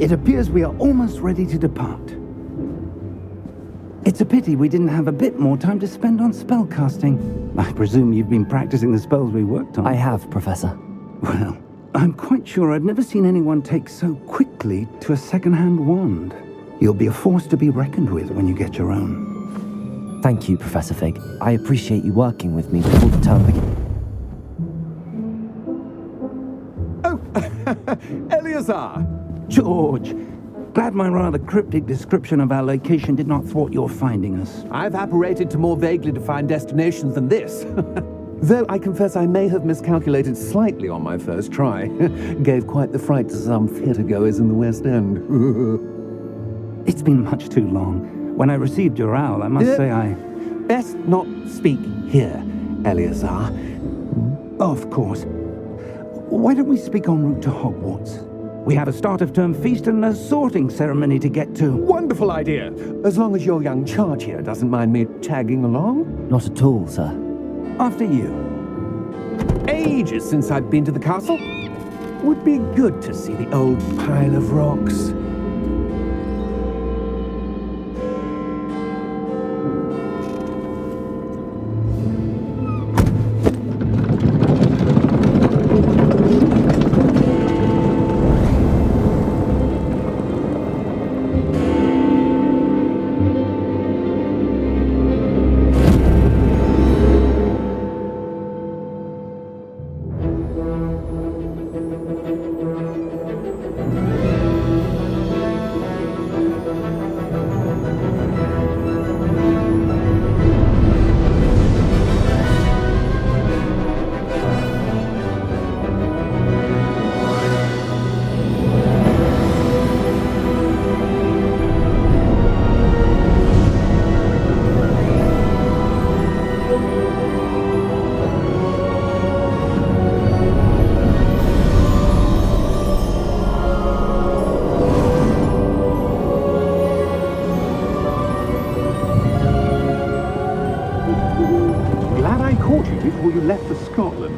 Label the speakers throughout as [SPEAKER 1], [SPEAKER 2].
[SPEAKER 1] It appears we are almost ready to depart. It's a pity we didn't have a bit more time to spend on spellcasting. I presume you've been practicing the spells we worked on.
[SPEAKER 2] I have, Professor.
[SPEAKER 1] Well, I'm quite sure I've never seen anyone take so quickly to a second-hand wand. You'll be a force to be reckoned with when you get your own.
[SPEAKER 2] Thank you, Professor Fig. I appreciate you working with me before the term begins.
[SPEAKER 3] Oh, Eleazar!
[SPEAKER 1] George, glad my rather cryptic description of our location did not thwart your finding us.
[SPEAKER 3] I've apparated to more vaguely defined destinations than this. Though I confess I may have miscalculated slightly on my first try. Gave quite the fright to some theatregoers in the West End.
[SPEAKER 1] It's been much too long. When I received your owl, I must say I...
[SPEAKER 3] Best not speak here, Eleazar.
[SPEAKER 1] Of course. Why don't we speak en route to Hogwarts? We have a start-of-term feast and a sorting ceremony to get to.
[SPEAKER 3] Wonderful idea! As long as your young charge here doesn't mind me tagging along.
[SPEAKER 2] Not at all, sir.
[SPEAKER 1] After you.
[SPEAKER 3] Ages since I've been to the castle. Would be good to see the old pile of rocks.
[SPEAKER 4] Before you left for Scotland.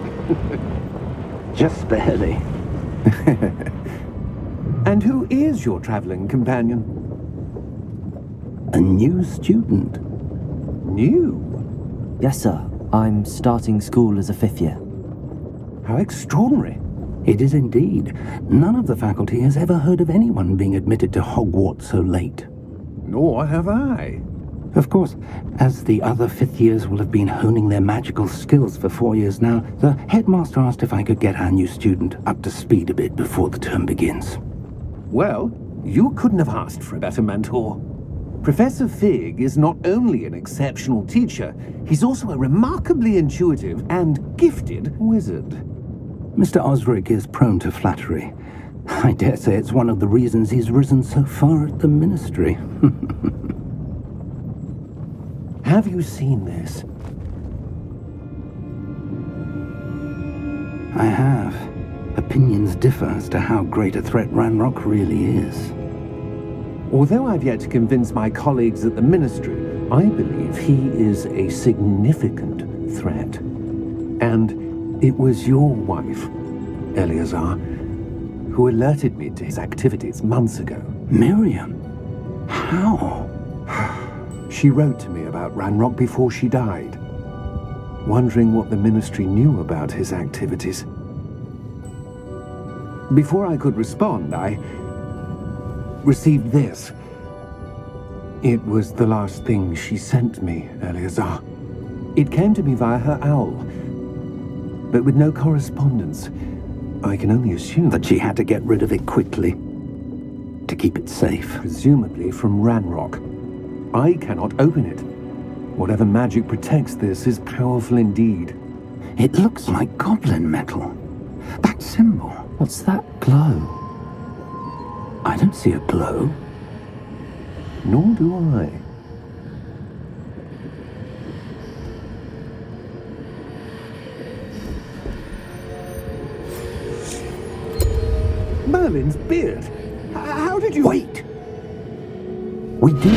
[SPEAKER 1] Just barely.
[SPEAKER 3] And who is your traveling companion?
[SPEAKER 1] A new student.
[SPEAKER 3] New?
[SPEAKER 2] Yes, sir. I'm starting school as a 5th year.
[SPEAKER 3] How extraordinary.
[SPEAKER 1] It is indeed. None of the faculty has ever heard of anyone being admitted to Hogwarts so late.
[SPEAKER 3] Nor have I.
[SPEAKER 1] Of course, as the other 5th years will have been honing their magical skills for 4 years now, the headmaster asked if I could get our new student up to speed a bit before the term begins.
[SPEAKER 3] Well, you couldn't have asked for a better mentor. Professor Fig is not only an exceptional teacher, he's also a remarkably intuitive and gifted wizard.
[SPEAKER 1] Mr. Osric is prone to flattery. I dare say it's one of the reasons he's risen so far at the ministry.
[SPEAKER 3] Have you seen this?
[SPEAKER 1] I have. Opinions differ as to how great a threat Ranrock really is.
[SPEAKER 3] Although I've yet to convince my colleagues at the ministry, I believe he is a significant threat. And it was your wife, Eleazar, who alerted me to his activities months ago.
[SPEAKER 1] Miriam? How?
[SPEAKER 3] She wrote to me about Ranrock before she died, wondering what the ministry knew about his activities. Before I could respond, I received this. It was the last thing she sent me, Eleazar. It came to me via her owl, but with no correspondence. I can only assume
[SPEAKER 1] that she had to get rid of it quickly, to keep it safe.
[SPEAKER 3] Presumably from Ranrock. I cannot open it. Whatever magic protects this is powerful indeed.
[SPEAKER 1] It looks like goblin metal. That symbol.
[SPEAKER 2] What's that glow?
[SPEAKER 1] I don't see a glow.
[SPEAKER 3] Nor do I. Merlin's beard. How did you...
[SPEAKER 1] Wait! We do...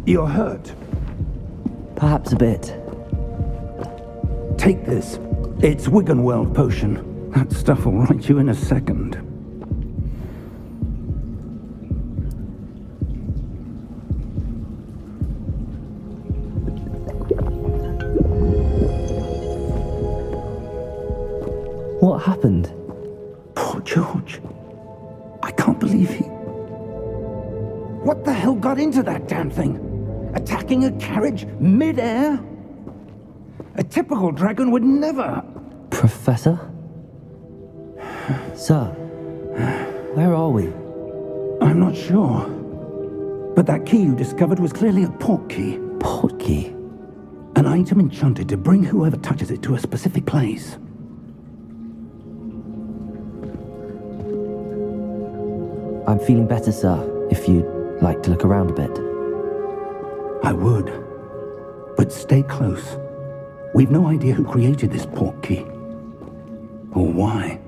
[SPEAKER 1] You're hurt.
[SPEAKER 2] Perhaps a bit.
[SPEAKER 1] Take this. It's Wiggenweld potion. That stuff will right you in a second.
[SPEAKER 2] What happened?
[SPEAKER 1] Poor George. I can't believe he... What the hell got into that damn thing? Attacking a carriage mid-air? A typical dragon would never...
[SPEAKER 2] Professor? Sir, where are we?
[SPEAKER 1] I'm not sure. But that key you discovered was clearly a portkey.
[SPEAKER 2] Portkey?
[SPEAKER 1] An item enchanted to bring whoever touches it to a specific place.
[SPEAKER 2] I'm feeling better, sir, if you'd like to look around a bit.
[SPEAKER 1] I would. But stay close. We've no idea who created this portkey. Or why.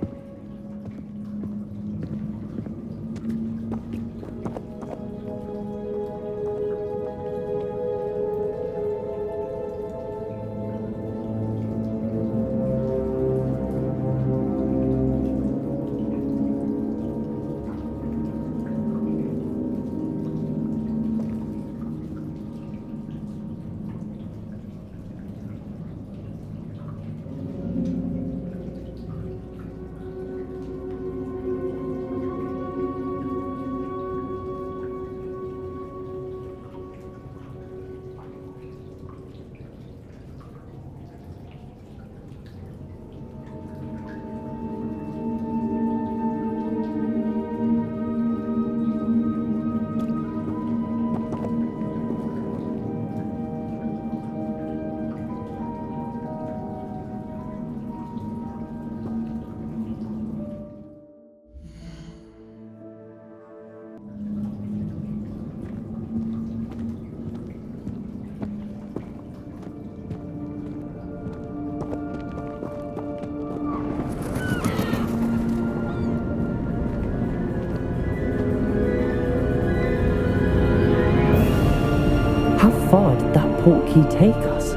[SPEAKER 2] Far did that portkey take us?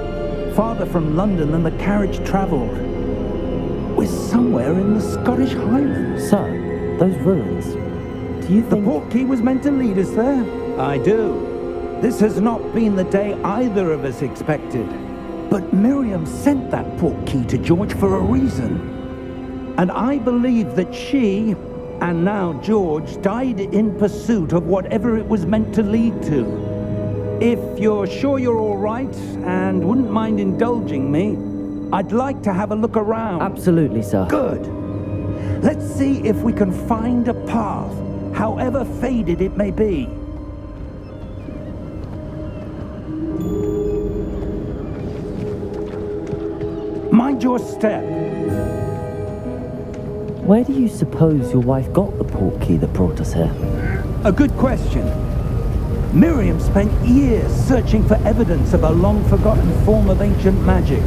[SPEAKER 1] Farther from London than the carriage travelled. We're somewhere in the Scottish Highlands.
[SPEAKER 2] Sir, those ruins. Do you
[SPEAKER 1] The
[SPEAKER 2] think...
[SPEAKER 1] portkey was meant to lead us there? I do. This has not been the day either of us expected. But Miriam sent that portkey to George for a reason. And I believe that she, and now George, died in pursuit of whatever it was meant to lead to. If you're sure you're all right and wouldn't mind indulging me, I'd like to have a look around.
[SPEAKER 2] Absolutely, sir.
[SPEAKER 1] Good. Let's see if we can find a path, however faded it may be. Mind your step.
[SPEAKER 2] Where do you suppose your wife got the portkey that brought us here?
[SPEAKER 1] A good question. Miriam spent years searching for evidence of a long-forgotten form of ancient magic.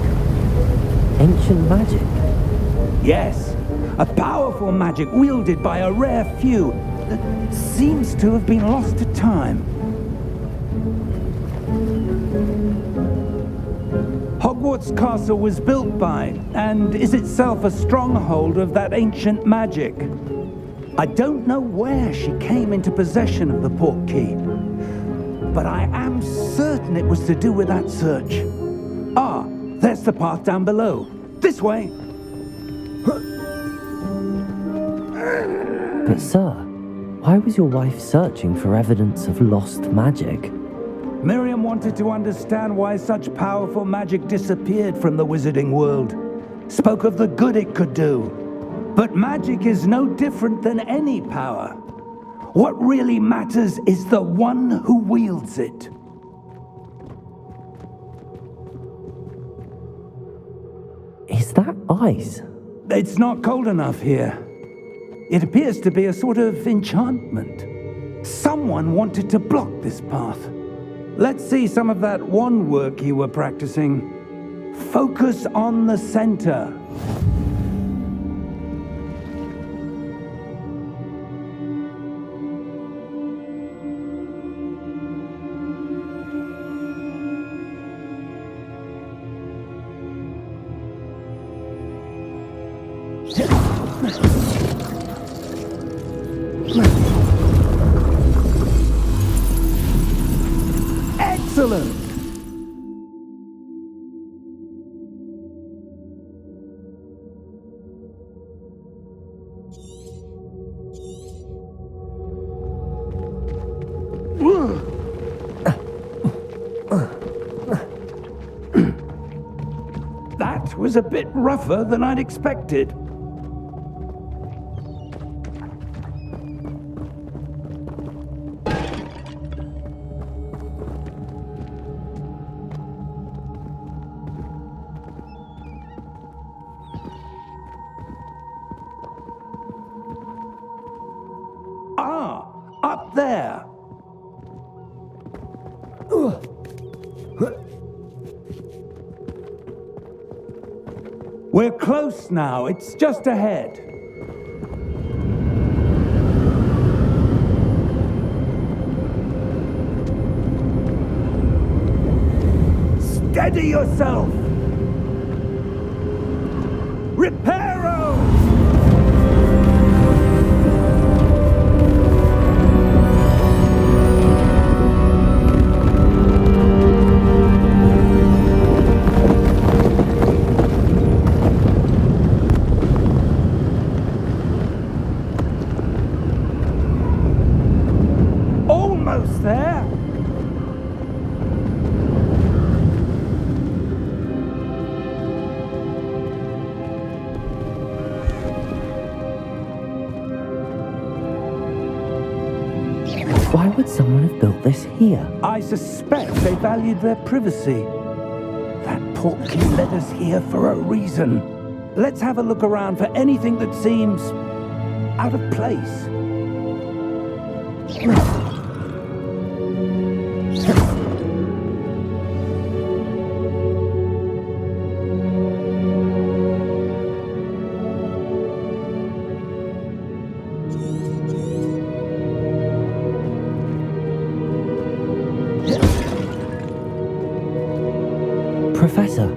[SPEAKER 2] Ancient magic?
[SPEAKER 1] Yes, a powerful magic wielded by a rare few that seems to have been lost to time. Hogwarts Castle was built by, and is itself a stronghold of that ancient magic. I don't know where she came into possession of the portkey, but I am certain it was to do with that search. Ah, there's the path down below. This way.
[SPEAKER 2] But sir, why was your wife searching for evidence of lost magic?
[SPEAKER 1] Miriam wanted to understand why such powerful magic disappeared from the wizarding world. Spoke of the good it could do. But magic is no different than any power. What really matters is the one who wields it.
[SPEAKER 2] Is that ice?
[SPEAKER 1] It's not cold enough here. It appears to be a sort of enchantment. Someone wanted to block this path. Let's see some of that wand work you were practicing. Focus on the center. Excellent! That was a bit rougher than I'd expected. Up there. We're close now. It's just ahead. Steady yourself. Reparo! Almost there.
[SPEAKER 2] Why would someone have built this here?
[SPEAKER 1] I suspect they valued their privacy. That Portkey led us here for a reason. Let's have a look around for anything that seems out of place.
[SPEAKER 2] Professor,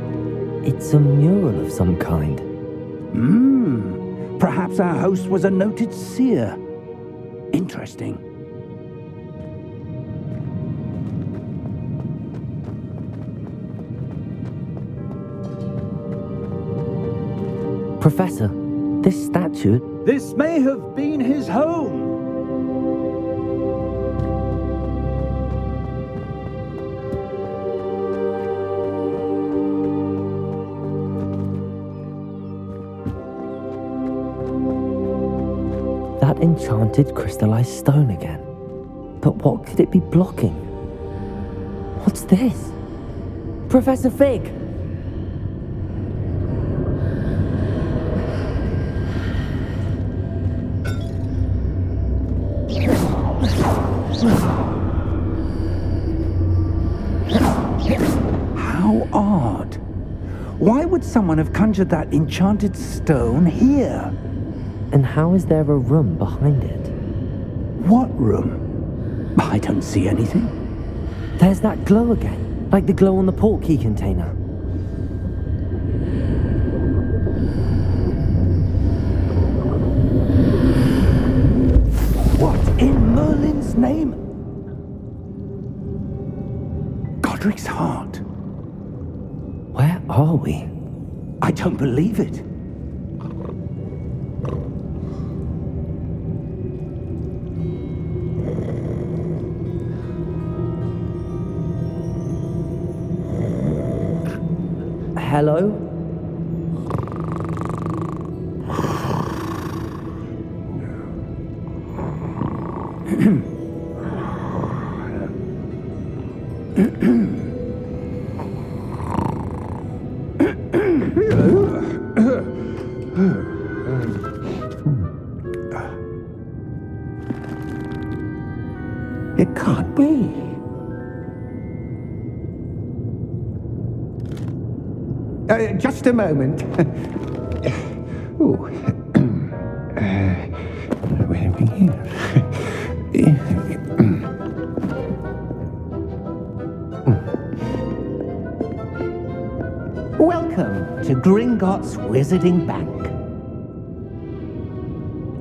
[SPEAKER 2] it's a mural of some kind.
[SPEAKER 1] Perhaps our host was a noted seer. Interesting.
[SPEAKER 2] Professor, this statue...
[SPEAKER 1] This may have been his home.
[SPEAKER 2] That enchanted crystallized stone again. But what could it be blocking? What's this? Professor Fig!
[SPEAKER 1] How odd. Why would someone have conjured that enchanted stone here?
[SPEAKER 2] And how is there a room behind it?
[SPEAKER 1] What room? I don't see anything.
[SPEAKER 2] There's that glow again, like the glow on the Portkey container.
[SPEAKER 1] What in Merlin's name? Godric's heart.
[SPEAKER 2] Where are we?
[SPEAKER 1] I don't believe it.
[SPEAKER 2] Hello?
[SPEAKER 1] It can't be. Just a moment. Oh. Where are we here? Welcome to Gringotts Wizarding Bank.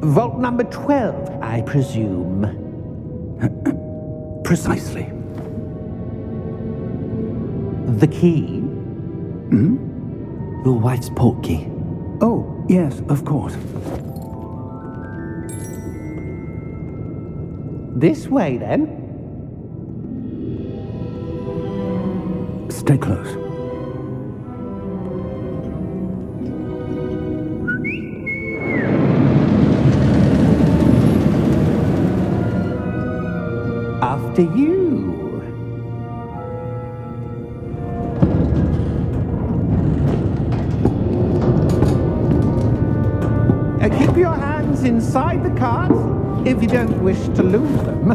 [SPEAKER 1] Vault number 12, I presume. Precisely.
[SPEAKER 3] The key?
[SPEAKER 2] Your wife's portkey.
[SPEAKER 1] Oh, yes, of course.
[SPEAKER 3] This way, then.
[SPEAKER 1] Stay close.
[SPEAKER 3] After you. Keep your hands inside the cart if you don't wish to lose them.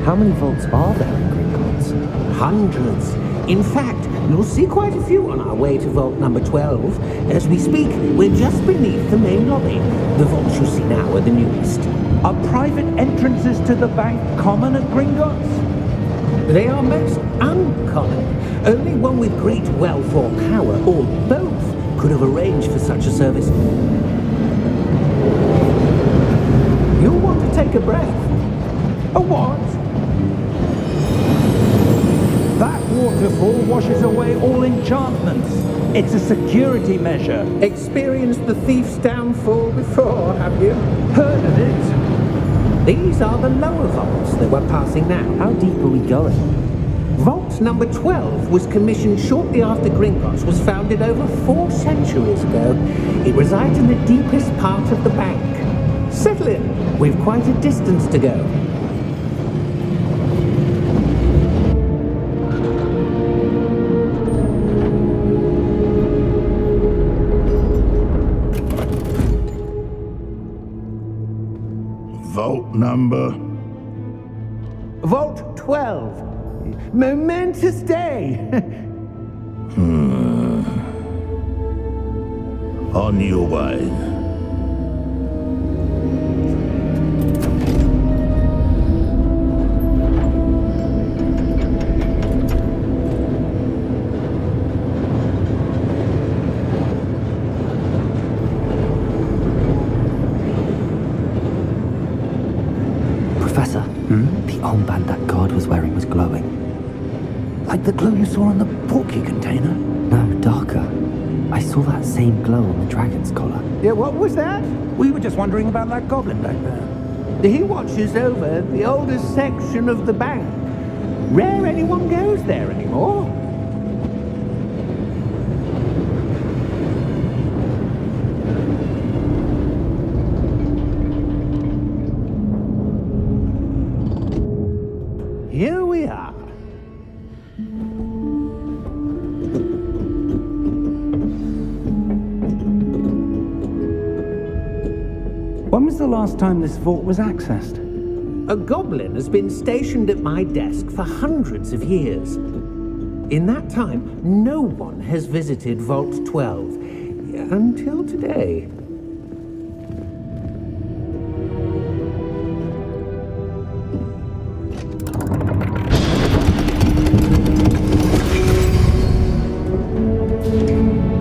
[SPEAKER 2] How many vaults are there in Gringotts?
[SPEAKER 4] Hundreds. In fact, you'll see quite a few on our way to vault number 12. As we speak, we're just beneath the main lobby. The vaults you see now are the newest.
[SPEAKER 1] Are private entrances to the bank common at Gringotts?
[SPEAKER 4] They are most uncommon. Only one with great wealth or power, or both, could have arranged for such a service. You'll want to take a breath.
[SPEAKER 1] A what? That waterfall washes away all enchantments. It's a security measure.
[SPEAKER 4] Experienced the thief's downfall before, have you?
[SPEAKER 1] Heard of it?
[SPEAKER 4] These are the lower vaults that we're passing now.
[SPEAKER 2] How deep are we going?
[SPEAKER 4] Vault number 12 was commissioned shortly after Gringotts was founded over 4 centuries ago. It resides in the deepest part of the bank. Settle in. We've quite a distance to go.
[SPEAKER 5] Vault number?
[SPEAKER 4] Vault 12. Momentous day.
[SPEAKER 5] On your way.
[SPEAKER 2] Professor, the armband that guard was wearing was glowing.
[SPEAKER 1] Like the glow you saw on the Portkey container?
[SPEAKER 2] No, darker. I saw that same glow on the dragon's collar.
[SPEAKER 4] Yeah, what was that?
[SPEAKER 1] We were just wondering about that goblin back there.
[SPEAKER 4] He watches over the oldest section of the bank. Rare anyone goes there anymore. Here we are.
[SPEAKER 1] When was the last time this vault was accessed?
[SPEAKER 4] A goblin has been stationed at my desk for hundreds of years. In that time, no one has visited Vault 12 until today.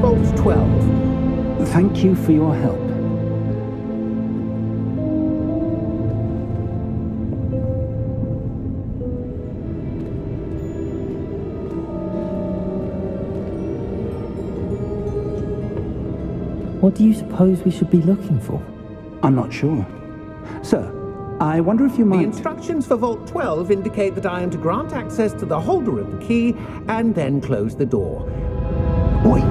[SPEAKER 4] Vault 12.
[SPEAKER 1] Thank you for your help.
[SPEAKER 2] What do you suppose we should be looking for?
[SPEAKER 1] I'm not sure. Sir, I wonder if you
[SPEAKER 4] The
[SPEAKER 1] might...
[SPEAKER 4] instructions for Vault 12 indicate that I am to grant access to the holder of the key and then close the door.
[SPEAKER 1] Wait.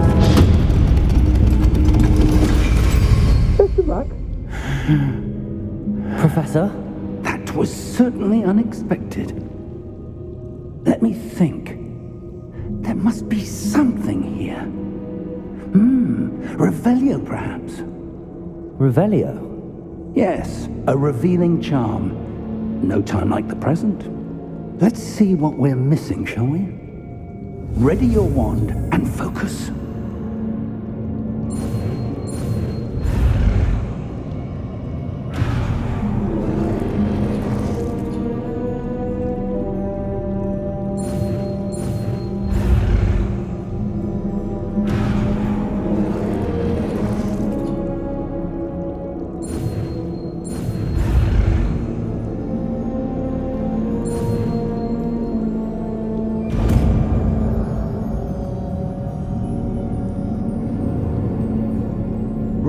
[SPEAKER 4] Best of luck.
[SPEAKER 2] Professor?
[SPEAKER 1] That was certainly unexpected. Let me think. There must be something here. Revelio, perhaps?
[SPEAKER 2] Revelio?
[SPEAKER 1] Yes, a revealing charm. No time like the present. Let's see what we're missing, shall we? Ready your wand and focus.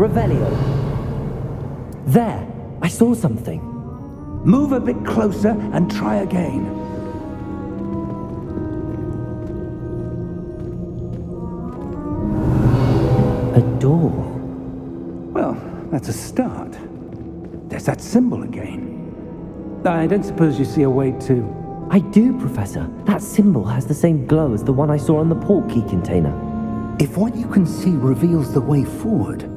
[SPEAKER 2] Revelio. There, I saw something.
[SPEAKER 1] Move a bit closer and try again.
[SPEAKER 2] A door.
[SPEAKER 1] Well, that's a start. There's that symbol again. I don't suppose you see a way to...
[SPEAKER 2] I do, Professor. That symbol has the same glow as the one I saw on the Portkey container.
[SPEAKER 1] If what you can see reveals the way forward,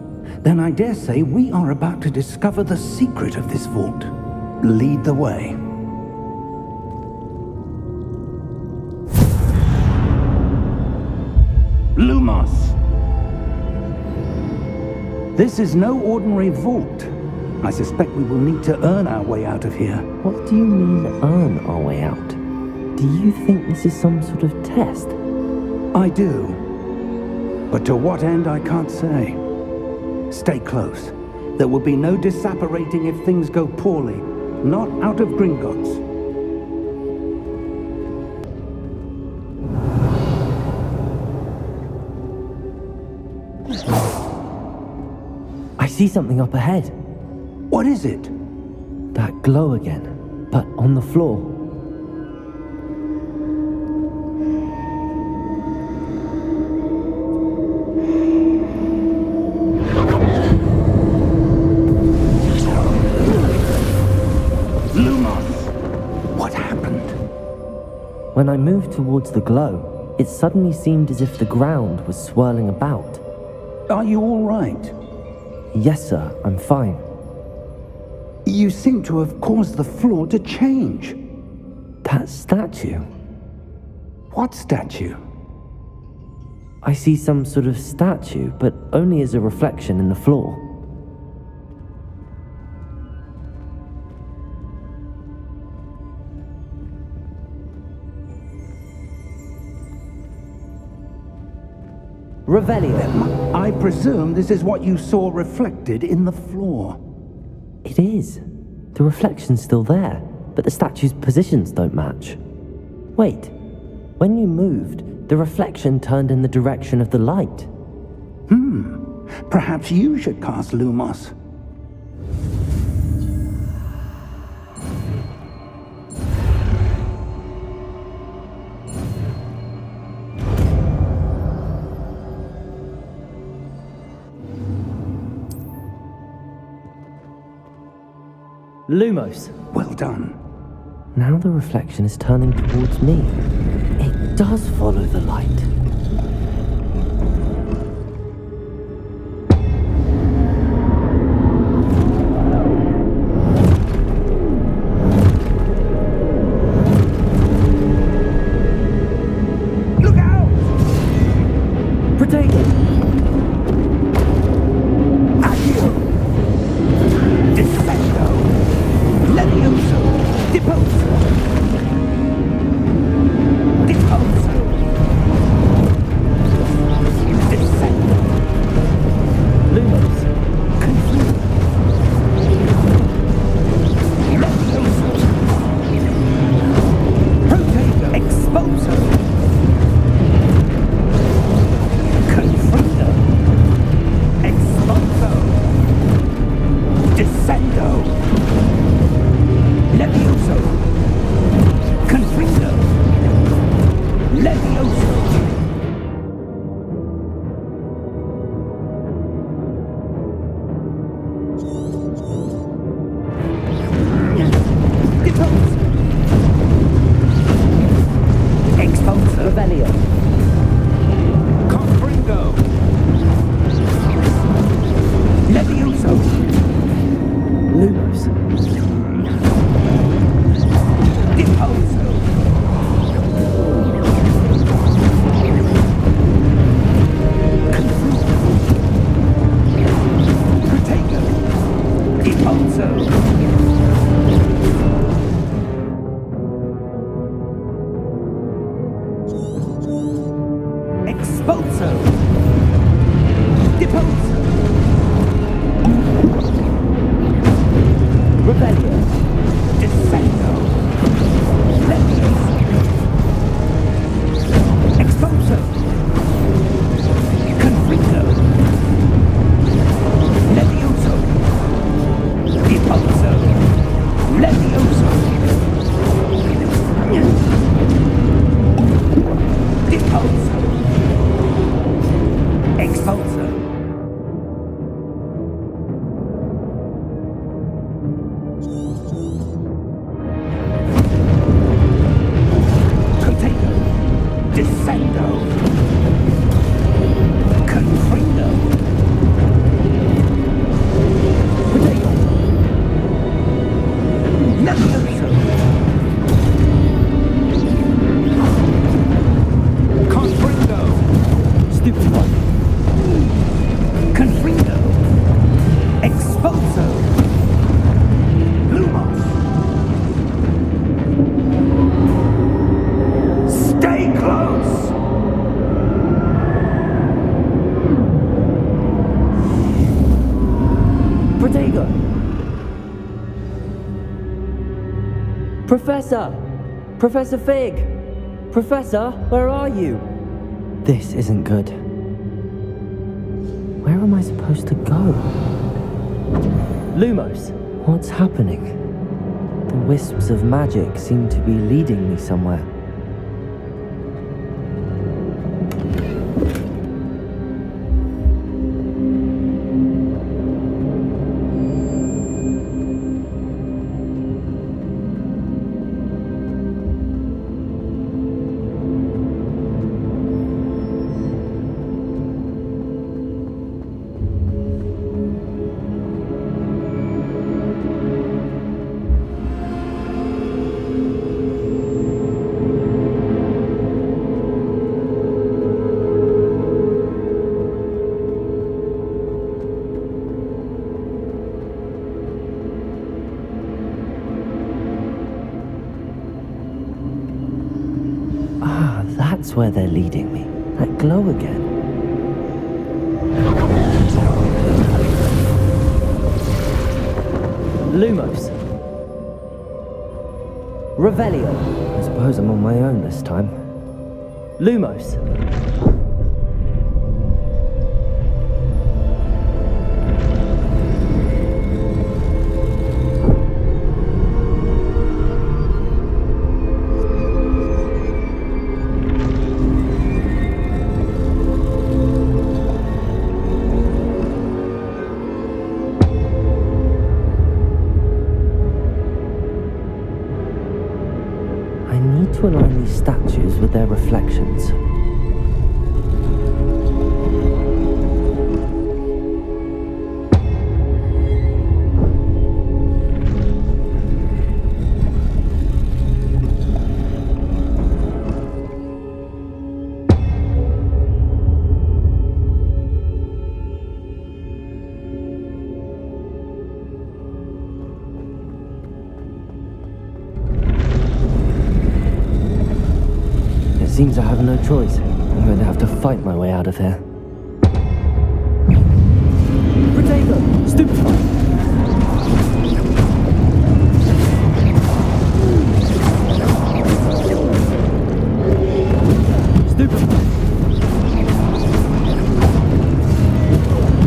[SPEAKER 1] then I dare say we are about to discover the secret of this vault. Lead the way. Lumos! This is no ordinary vault. I suspect we will need to earn our way out of here.
[SPEAKER 2] What do you mean, earn our way out? Do you think this is some sort of test?
[SPEAKER 1] I do. But to what end, I can't say. Stay close. There will be no disapparating if things go poorly. Not out of Gringotts.
[SPEAKER 2] I see something up ahead.
[SPEAKER 1] What is it?
[SPEAKER 2] That glow again, but on the floor.
[SPEAKER 1] Lumos! What happened?
[SPEAKER 2] When I moved towards the glow, it suddenly seemed as if the ground was swirling about.
[SPEAKER 1] Are you all right?
[SPEAKER 2] Yes, sir, I'm fine.
[SPEAKER 1] You seem to have caused the floor to change.
[SPEAKER 2] That statue.
[SPEAKER 1] What statue?
[SPEAKER 2] I see some sort of statue, but only as a reflection in the floor. Revelio.
[SPEAKER 1] I presume this is what you saw reflected in the floor.
[SPEAKER 2] It is. The reflection's still there, but the statue's positions don't match. Wait. When you moved, the reflection turned in the direction of the light.
[SPEAKER 1] Perhaps you should cast Lumos.
[SPEAKER 2] Lumos.
[SPEAKER 1] Well done.
[SPEAKER 2] Now the reflection is turning towards me. It does follow the light.
[SPEAKER 1] Look out!
[SPEAKER 2] Protect it!
[SPEAKER 1] Accio! Descendo! Levioso! Deposo! Deposo! Descendo!
[SPEAKER 2] Lumos.
[SPEAKER 1] Confluo! Levioso! Protego! Exposo! Confrito! Exposo! Descendo! Levioso! Confrito! Levioso! Deposo! Exposo!
[SPEAKER 2] Revelio.
[SPEAKER 1] Confringo! Levioso!
[SPEAKER 2] Lumos.
[SPEAKER 1] Deposo! Confringo! Protego! Deposo! Exposo! Deposo!
[SPEAKER 2] Revelio.
[SPEAKER 1] Descendo! Levioso! Exposo! Confringo!
[SPEAKER 2] Professor! Professor Fig! Professor, where are you? This isn't good. Where am I supposed to go? Lumos! What's happening? The wisps of magic seem to be leading me somewhere. That's where they're leading me. That glow again. Lumos. Revelio. I suppose I'm on my own this time. Lumos. To align these statues with their reflections. Seems I have no choice. I'm going to have to fight my way out of here. Potato! Stupefy! Stupefy!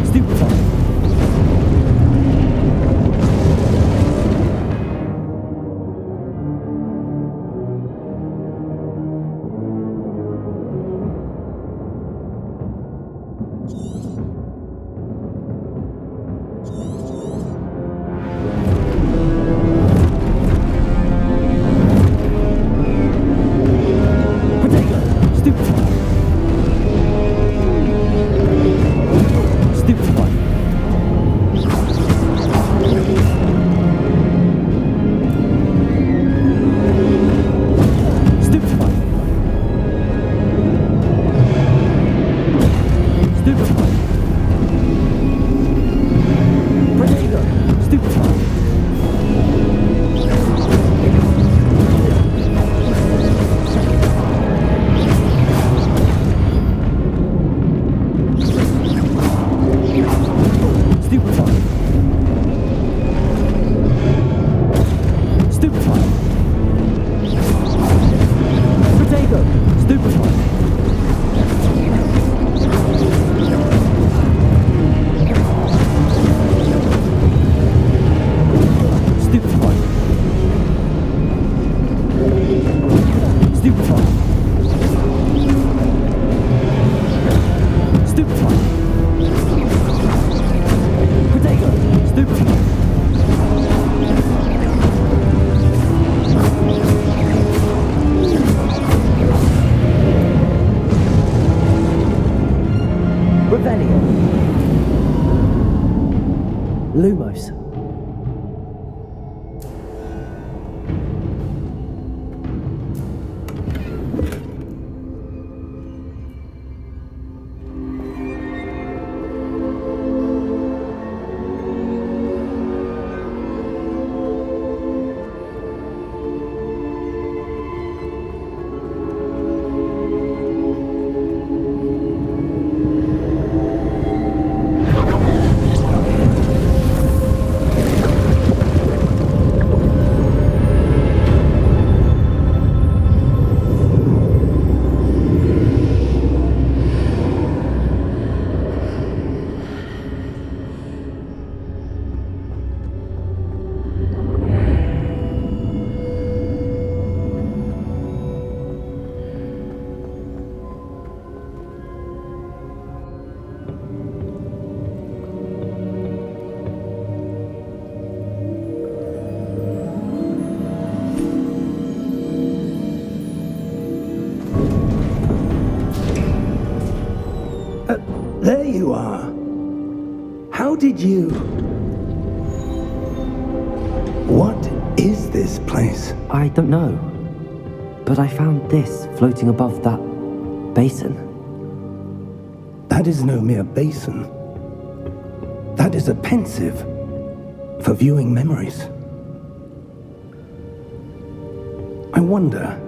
[SPEAKER 2] Stupefy! Lumos.
[SPEAKER 1] There you are. How did you... What is this place?
[SPEAKER 2] I don't know. But I found this floating above that basin.
[SPEAKER 1] That is no mere basin. That is a pensive for viewing memories. I wonder...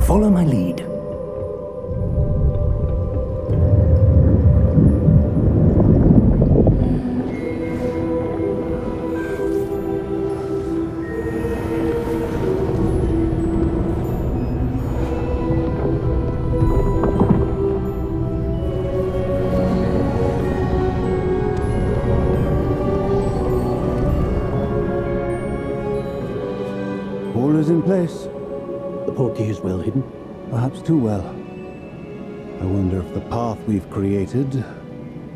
[SPEAKER 1] Follow my lead.
[SPEAKER 6] All is in place.
[SPEAKER 7] The Portkey is well hidden.
[SPEAKER 6] Perhaps too well. I wonder if the path we've created...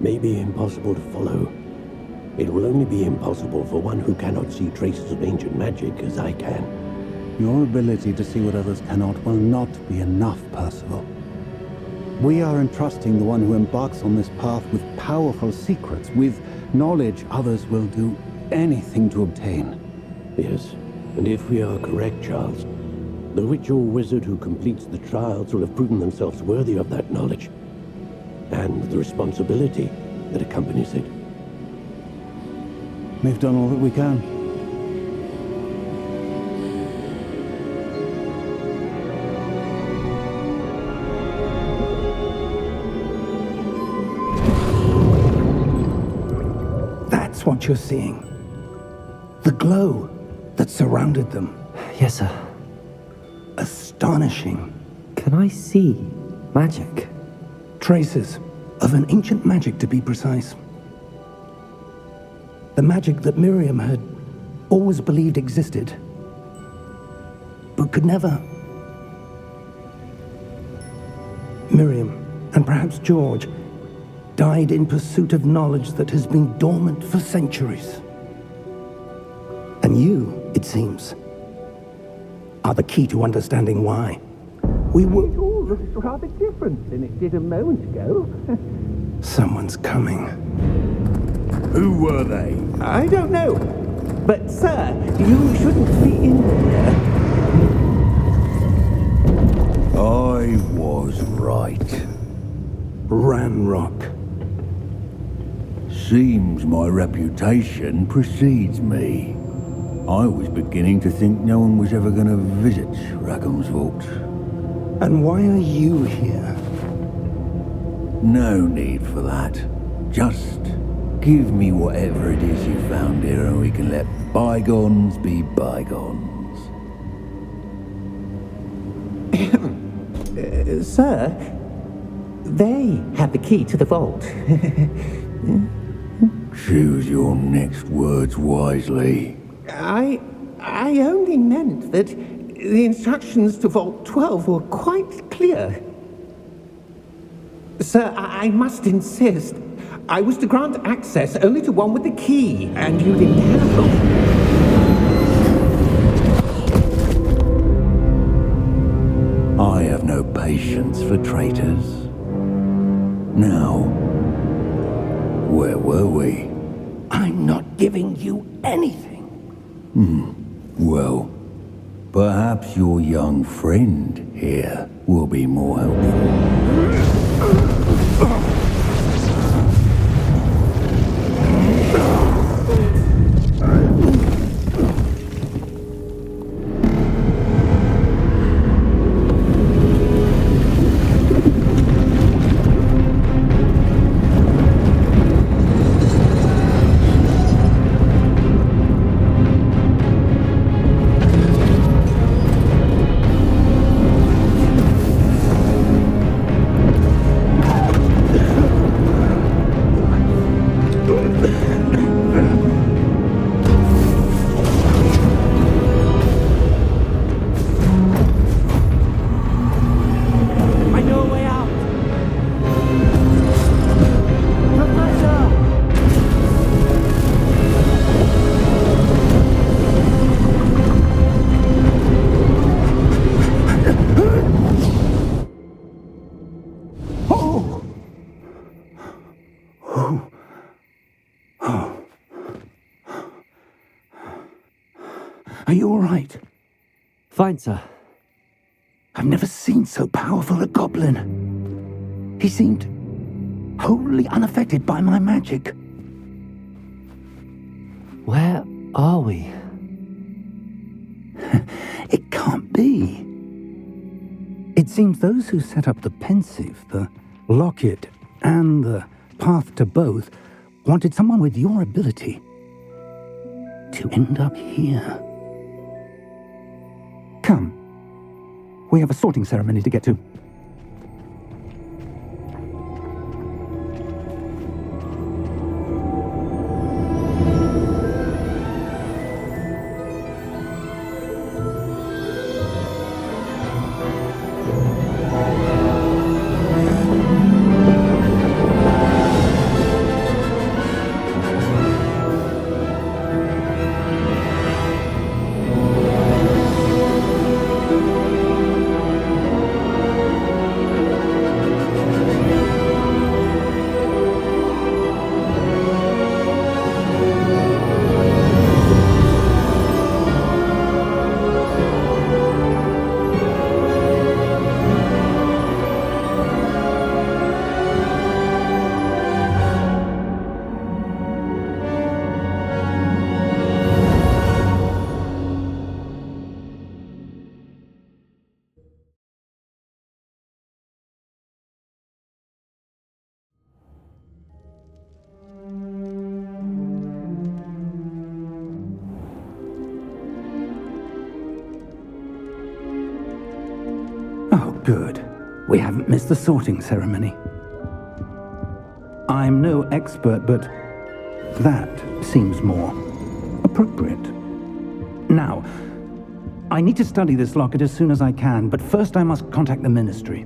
[SPEAKER 7] May be impossible to follow. It will only be impossible for one who cannot see traces of ancient magic as I can.
[SPEAKER 6] Your ability to see what others cannot will not be enough, Percival. We are entrusting the one who embarks on this path with powerful secrets, with knowledge others will do anything to obtain.
[SPEAKER 7] Yes, and if we are correct, Charles, the witch or wizard who completes the trials will have proven themselves worthy of that knowledge, and the responsibility that accompanies it.
[SPEAKER 6] We've done all that we can.
[SPEAKER 1] That's what you're seeing. The glow that surrounded them.
[SPEAKER 2] Yes, sir.
[SPEAKER 1] Astonishing.
[SPEAKER 2] Can I see magic?
[SPEAKER 1] Traces of an ancient magic, to be precise. The magic that Miriam had always believed existed, but could never. Miriam, and perhaps George, died in pursuit of knowledge that has been dormant for centuries. And you, it seems, are the key to understanding why. We were...
[SPEAKER 4] It all looks rather different than it did a moment ago.
[SPEAKER 1] Someone's coming.
[SPEAKER 5] Who were they?
[SPEAKER 4] I don't know. But, sir, you shouldn't be in here.
[SPEAKER 5] I was right.
[SPEAKER 1] Ranrock.
[SPEAKER 5] Seems my reputation precedes me. I was beginning to think no one was ever going to visit Rackham's vault.
[SPEAKER 1] And why are you here?
[SPEAKER 5] No need for that. Just give me whatever it is you found here and we can let bygones be bygones.
[SPEAKER 4] Sir, they have the key to the vault.
[SPEAKER 5] Choose your next words wisely.
[SPEAKER 4] I only meant that the instructions to Vault 12 were quite clear. Sir, I must insist. I was to grant access only to one with the key, and you didn't have them.
[SPEAKER 5] I have no patience for traitors. Now, where were we?
[SPEAKER 1] I'm not giving you anything.
[SPEAKER 5] Well, perhaps your young friend here will be more helpful.
[SPEAKER 1] Are you all right?
[SPEAKER 2] Fine, sir.
[SPEAKER 1] I've never seen so powerful a goblin. He seemed wholly unaffected by my magic.
[SPEAKER 2] Where are we?
[SPEAKER 1] It can't be. It seems those who set up the pensive, the locket, and the path to both wanted someone with your ability to end up here. Come. We have a sorting ceremony to get to. Good. We haven't missed the sorting ceremony. I'm no expert, but that seems more appropriate. Now, I need to study this locket as soon as I can, but first I must contact the Ministry.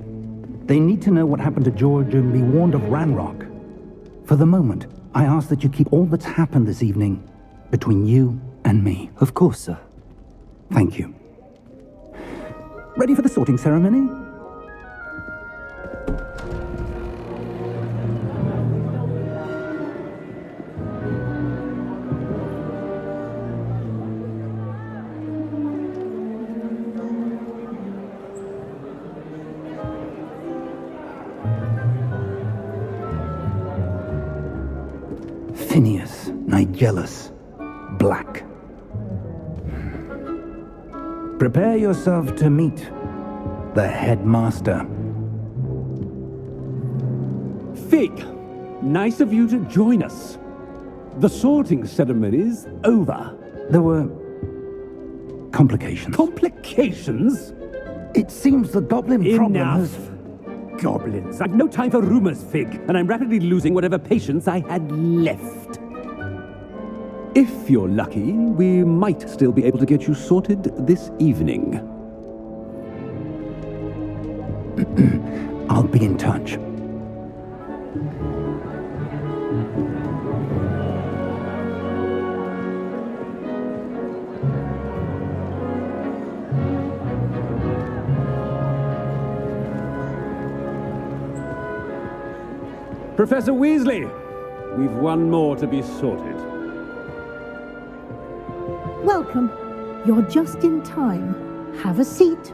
[SPEAKER 1] They need to know what happened to George and be warned of Ranrock. For the moment, I ask that you keep all that's happened this evening between you and me.
[SPEAKER 2] Of course, sir.
[SPEAKER 1] Thank you. Ready for the sorting ceremony? Phineas, Nigellus, Black. Prepare yourself to meet the headmaster.
[SPEAKER 3] Fig, nice of you to join us. The sorting ceremony's over.
[SPEAKER 1] There were complications.
[SPEAKER 3] Complications?
[SPEAKER 1] It seems the goblin problem has...
[SPEAKER 3] Goblins. I've no time for rumors, Fig, and I'm rapidly losing whatever patience I had left. If you're lucky, we might still be able to get you sorted this evening.
[SPEAKER 1] I'll be in touch.
[SPEAKER 3] Professor Weasley, we've one more to be sorted.
[SPEAKER 8] Welcome. You're just in time. Have a seat.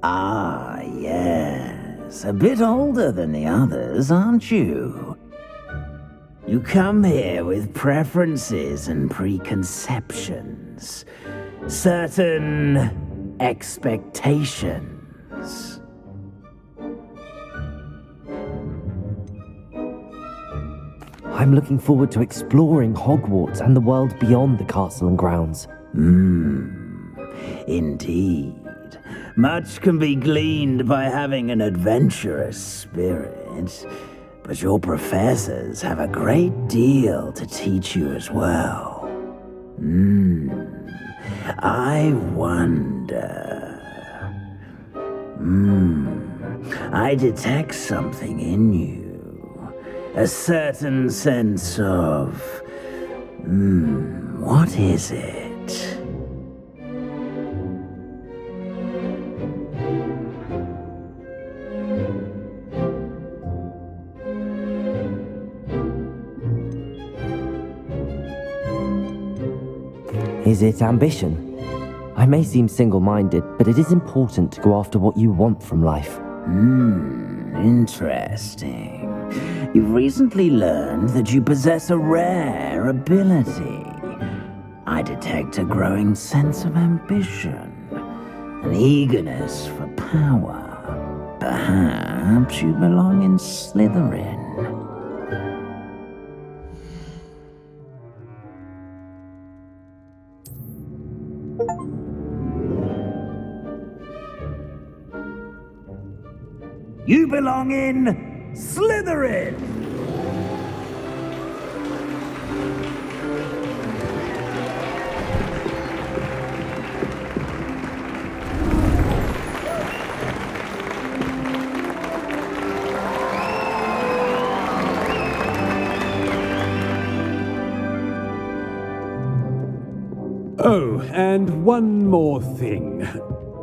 [SPEAKER 5] Ah, yes. A bit older than the others, aren't you? You come here with preferences and preconceptions. Certain expectations.
[SPEAKER 2] I'm looking forward to exploring Hogwarts and the world beyond the castle and grounds.
[SPEAKER 5] Indeed. Much can be gleaned by having an adventurous spirit, but your professors have a great deal to teach you as well. I wonder... I detect something in you. A certain sense of... what is it?
[SPEAKER 2] Is it ambition? I may seem single-minded, but it is important to go after what you want from life.
[SPEAKER 5] Interesting. You've recently learned that you possess a rare ability. I detect a growing sense of ambition, an eagerness for power. Perhaps you belong in Slytherin. You belong in Slytherin!
[SPEAKER 9] Oh, and one more thing.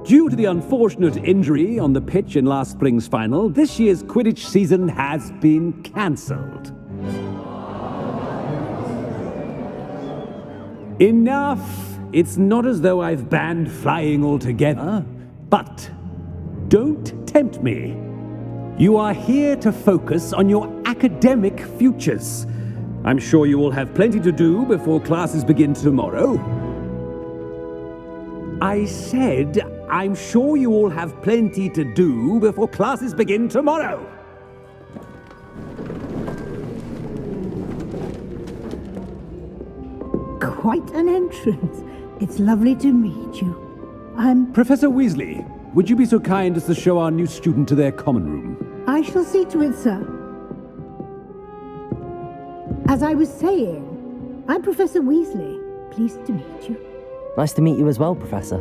[SPEAKER 9] Due to the unfortunate injury on the pitch in last spring's final, this year's Quidditch season has been cancelled. Enough! It's not as though I've banned flying altogether, but don't tempt me. You are here to focus on your academic futures. I'm sure you all have plenty to do before classes begin tomorrow. I said, I'm sure you all have plenty to do before classes begin tomorrow.
[SPEAKER 8] Quite an entrance. It's lovely to meet you. I'm...
[SPEAKER 9] Professor Weasley, would you be so kind as to show our new student to their common room?
[SPEAKER 8] I shall see to it, sir. As I was saying, I'm Professor Weasley. Pleased to meet you.
[SPEAKER 2] Nice to meet you as well, Professor.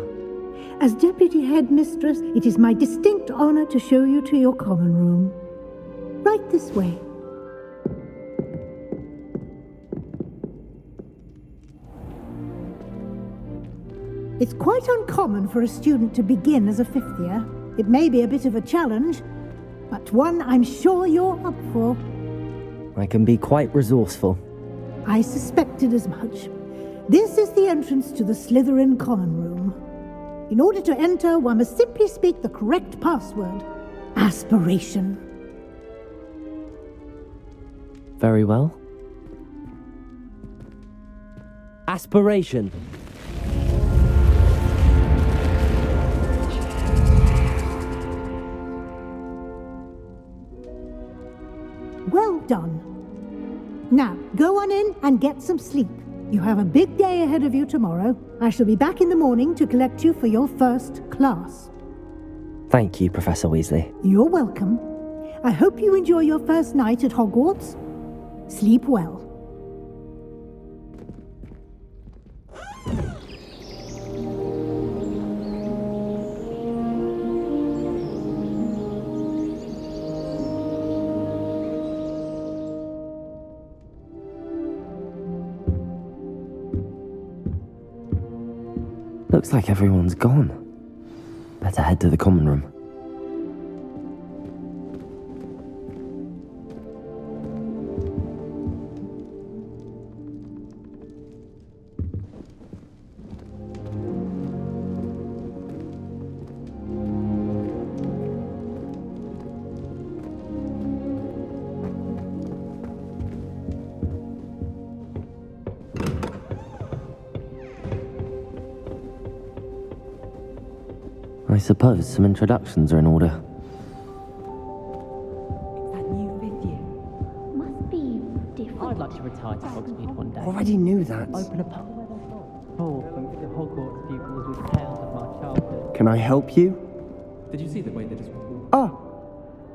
[SPEAKER 8] As Deputy Headmistress, it is my distinct honor to show you to your common room. Right this way. It's quite uncommon for a student to begin as a fifth year. It may be a bit of a challenge, but one I'm sure you're up for.
[SPEAKER 2] I can be quite resourceful.
[SPEAKER 8] I suspected as much. This is the entrance to the Slytherin common room. In order to enter, one must simply speak the correct password. Aspiration.
[SPEAKER 2] Very well. Aspiration.
[SPEAKER 8] Well done. Now, go on in and get some sleep. You have a big day ahead of you tomorrow. I shall be back in the morning to collect you for your first class.
[SPEAKER 2] Thank you, Professor Weasley.
[SPEAKER 8] You're welcome. I hope you enjoy your first night at Hogwarts. Sleep well.
[SPEAKER 2] Looks like everyone's gone. Better head to the common room. I suppose some introductions are in order.
[SPEAKER 10] That new fifth year must be different. I'd like to retire to Hogsmeade one day.
[SPEAKER 11] Already knew that.
[SPEAKER 10] Open a pub. Full of the Hogwarts pupils with tales of my childhood.
[SPEAKER 11] Can I help you?
[SPEAKER 10] Did you see the way they just...
[SPEAKER 11] Oh,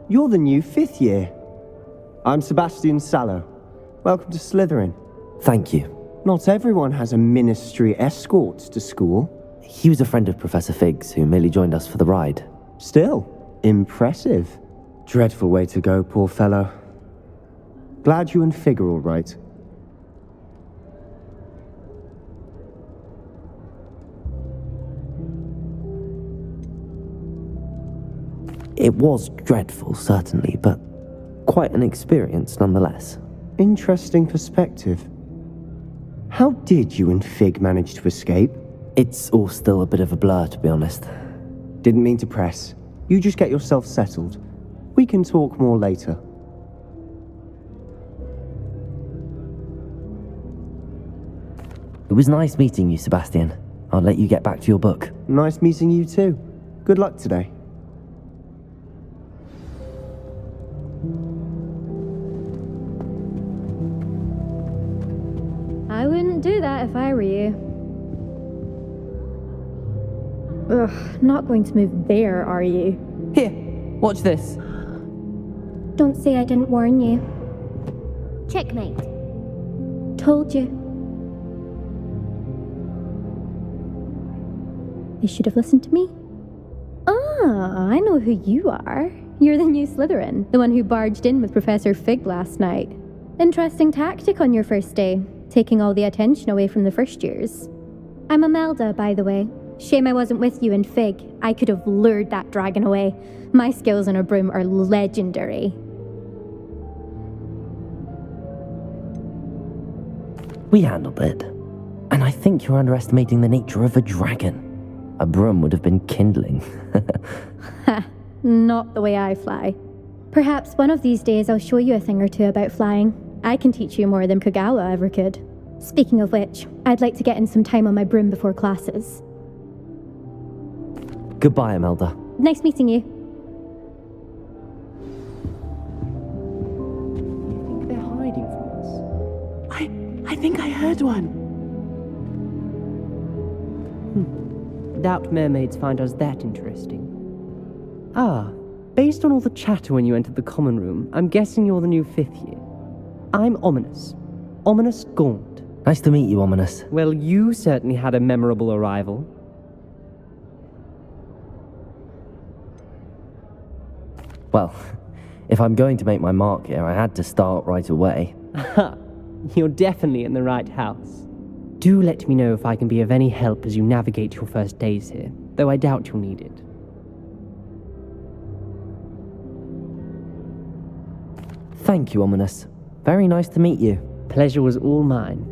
[SPEAKER 11] you're the new fifth year. I'm Sebastian Sallow. Welcome to Slytherin.
[SPEAKER 2] Thank you.
[SPEAKER 11] Not everyone has a ministry escort to school.
[SPEAKER 2] He was a friend of Professor Figgs, who merely joined us for the ride.
[SPEAKER 11] Still, impressive. Dreadful way to go, poor fellow. Glad you and Fig are all right.
[SPEAKER 2] It was dreadful, certainly, but quite an experience nonetheless.
[SPEAKER 11] Interesting perspective. How did you and Fig manage to escape?
[SPEAKER 2] It's all still a bit of a blur, to be honest.
[SPEAKER 11] Didn't mean to press. You just get yourself settled. We can talk more later.
[SPEAKER 2] It was nice meeting you, Sebastian. I'll let you get back to your book.
[SPEAKER 11] Nice meeting you too. Good luck today.
[SPEAKER 12] I wouldn't do that if I were you. Ugh, not going to move there, are you?
[SPEAKER 10] Here, watch this.
[SPEAKER 12] Don't say I didn't warn you.
[SPEAKER 13] Checkmate.
[SPEAKER 12] Told you. You should have listened to me. Ah, I know who you are. You're the new Slytherin, the one who barged in with Professor Fig last night. Interesting tactic on your first day, taking all the attention away from the first years. I'm Imelda, by the way. Shame I wasn't with you in Fig. I could have lured that dragon away. My skills on a broom are legendary.
[SPEAKER 2] We handled it. And I think you're underestimating the nature of a dragon. A broom would have been kindling.
[SPEAKER 12] Ha, not the way I fly. Perhaps one of these days I'll show you a thing or two about flying. I can teach you more than Kagawa ever could. Speaking of which, I'd like to get in some time on my broom before classes.
[SPEAKER 2] Goodbye, Imelda.
[SPEAKER 12] Nice meeting you.
[SPEAKER 10] I think they're hiding from us. I think I heard one. Doubt mermaids find us that interesting. Ah, based on all the chatter when you entered the common room, I'm guessing you're the new 5th year. I'm Ominous. Ominous Gaunt.
[SPEAKER 2] Nice to meet you, Ominous.
[SPEAKER 10] Well, you certainly had a memorable arrival.
[SPEAKER 2] Well, if I'm going to make my mark here, I had to start right away.
[SPEAKER 10] Aha, you're definitely in the right house. Do let me know if I can be of any help as you navigate your first days here, though I doubt you'll need it.
[SPEAKER 2] Thank you, Ominous. Very nice to meet you.
[SPEAKER 10] Pleasure was all mine.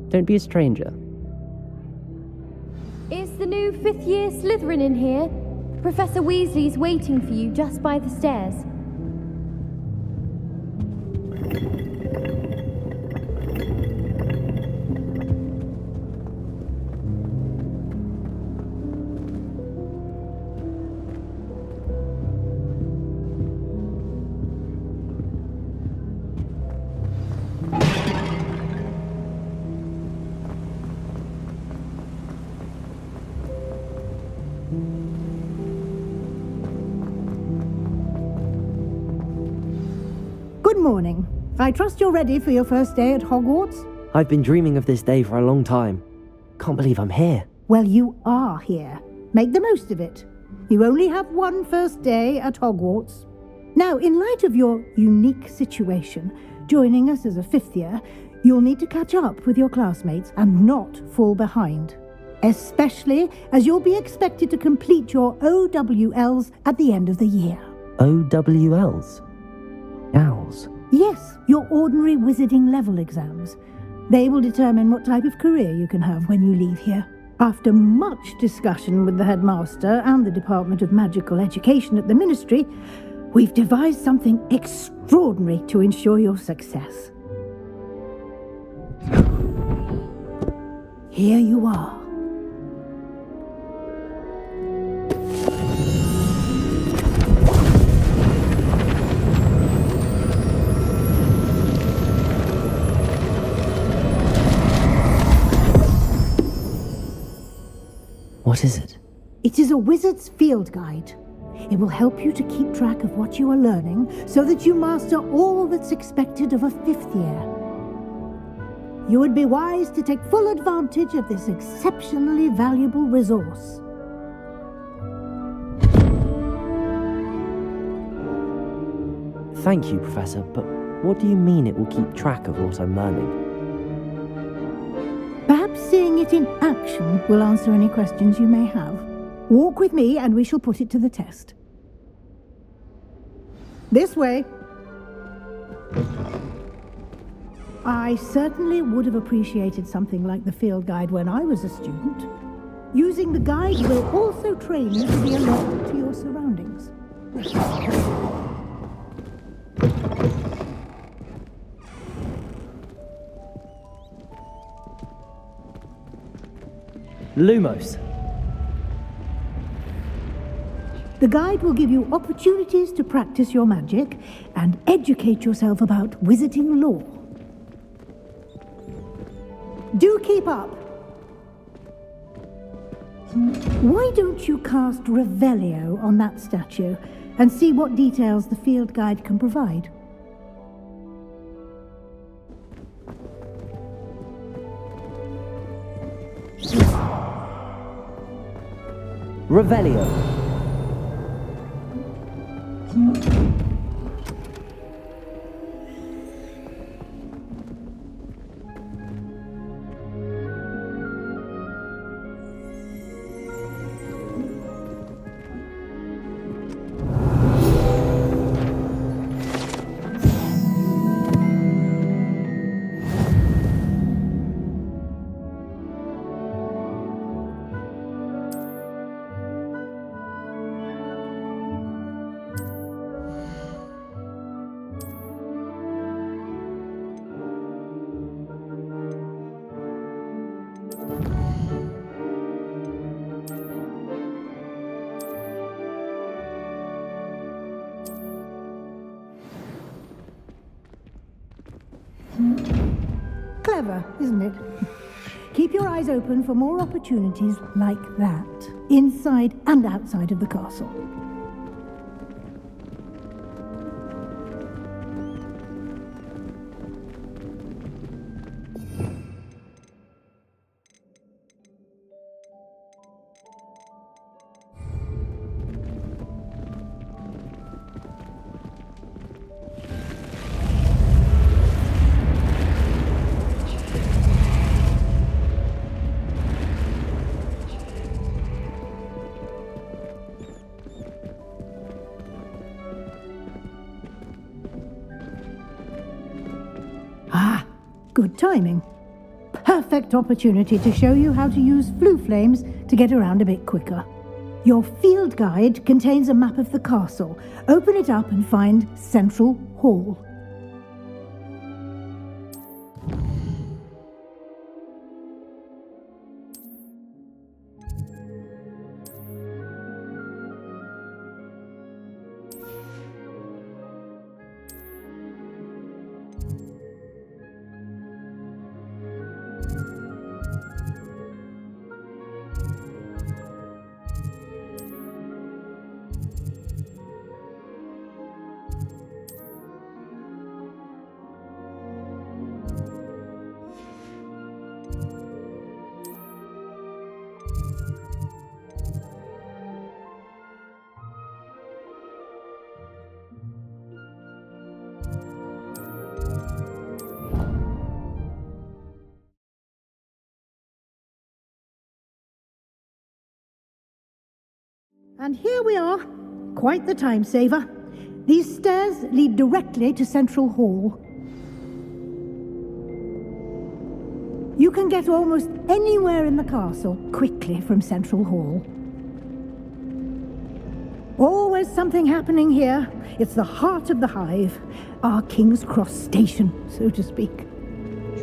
[SPEAKER 10] Don't be a stranger.
[SPEAKER 13] Is the new 5th year Slytherin in here? Professor Weasley's waiting for you just by the stairs.
[SPEAKER 8] Good morning. I trust you're ready for your first day at Hogwarts?
[SPEAKER 2] I've been dreaming of this day for a long time. Can't believe I'm here.
[SPEAKER 8] Well, you are here. Make the most of it. You only have one first day at Hogwarts. Now, in light of your unique situation, joining us as a 5th year, you'll need to catch up with your classmates and not fall behind. Especially as you'll be expected to complete your OWLs at the end of the year.
[SPEAKER 2] OWLs? Owls?
[SPEAKER 8] Yes, your ordinary wizarding level exams. They will determine what type of career you can have when you leave here. After much discussion with the headmaster and the Department of Magical Education at the Ministry, we've devised something extraordinary to ensure your success. Here you are.
[SPEAKER 2] What is it?
[SPEAKER 8] It is a wizard's field guide. It will help you to keep track of what you are learning so that you master all that's expected of a 5th year. You would be wise to take full advantage of this exceptionally valuable resource.
[SPEAKER 2] Thank you, Professor, but what do you mean it will keep track of what I'm learning?
[SPEAKER 8] Perhaps seeing it in action will answer any questions you may have. Walk with me and we shall put it to the test. This way. I certainly would have appreciated something like the field guide when I was a student. Using the guide will also train you to be alert to your surroundings.
[SPEAKER 2] Lumos.
[SPEAKER 8] The guide will give you opportunities to practice your magic and educate yourself about wizarding lore. Do keep up. Why don't you cast Revelio on that statue and see what details the field guide can provide?
[SPEAKER 2] Revelio.
[SPEAKER 8] Clever, isn't it? Keep your eyes open for more opportunities like that, inside and outside of the castle. Good timing. Perfect opportunity to show you how to use flue flames to get around a bit quicker. Your field guide contains a map of the castle. Open it up and find Central Hall. And here we are. Quite the time saver. These stairs lead directly to Central Hall. You can get almost anywhere in the castle quickly from Central Hall. Always something happening here. It's the heart of the hive. Our King's Cross station, so to speak.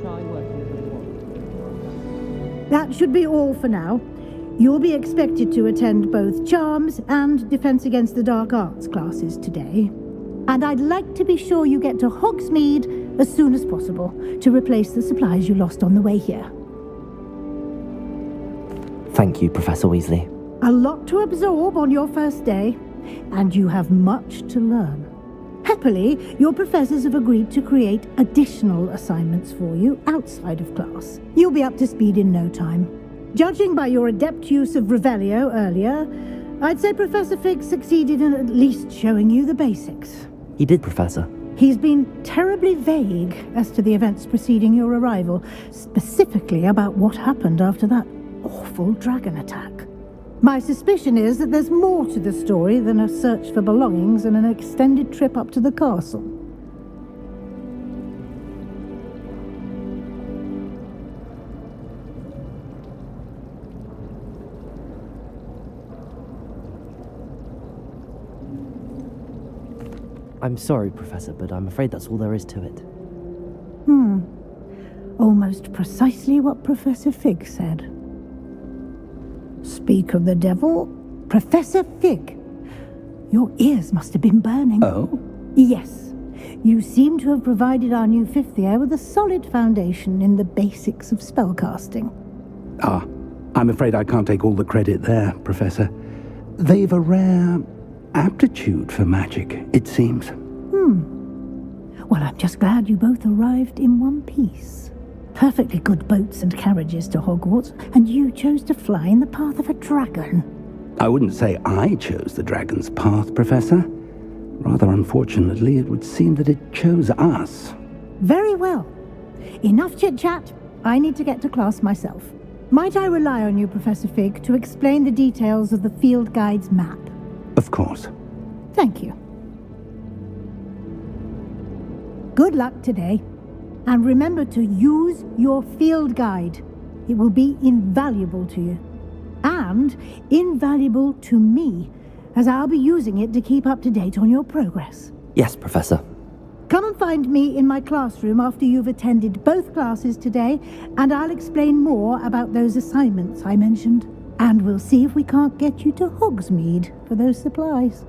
[SPEAKER 10] Try working with the wand.
[SPEAKER 8] That should be all for now. You'll be expected to attend both Charms and Defense Against the Dark Arts classes today. And I'd like to be sure you get to Hogsmeade as soon as possible to replace the supplies you lost on the way here.
[SPEAKER 2] Thank you, Professor Weasley.
[SPEAKER 8] A lot to absorb on your first day, and you have much to learn. Happily, your professors have agreed to create additional assignments for you outside of class. You'll be up to speed in no time. Judging by your adept use of Revelio earlier, I'd say Professor Fig succeeded in at least showing you the basics.
[SPEAKER 2] He did, Professor.
[SPEAKER 8] He's been terribly vague as to the events preceding your arrival, specifically about what happened after that awful dragon attack. My suspicion is that there's more to the story than a search for belongings and an extended trip up to the castle.
[SPEAKER 2] I'm sorry, Professor, but I'm afraid that's all there is to it.
[SPEAKER 8] Almost precisely what Professor Fig said. Speak of the devil, Professor Fig. Your ears must have been burning.
[SPEAKER 1] Oh?
[SPEAKER 8] Yes. You seem to have provided our new fifth year with a solid foundation in the basics of spellcasting.
[SPEAKER 1] I'm afraid I can't take all the credit there, Professor. They've a rare aptitude for magic, it seems.
[SPEAKER 8] Well, I'm just glad you both arrived in one piece. Perfectly good boats and carriages to Hogwarts, and you chose to fly in the path of a dragon.
[SPEAKER 1] I wouldn't say I chose the dragon's path, Professor. Rather unfortunately, it would seem that it chose us.
[SPEAKER 8] Very well. Enough chit-chat. I need to get to class myself. Might I rely on you, Professor Fig, to explain the details of the field guide's map?
[SPEAKER 1] Of course.
[SPEAKER 8] Thank you. Good luck today. And remember to use your field guide. It will be invaluable to you. And invaluable to me, as I'll be using it to keep up to date on your progress.
[SPEAKER 2] Yes, Professor.
[SPEAKER 8] Come and find me in my classroom after you've attended both classes today, and I'll explain more about those assignments I mentioned. And we'll see if we can't get you to Hogsmeade for those supplies.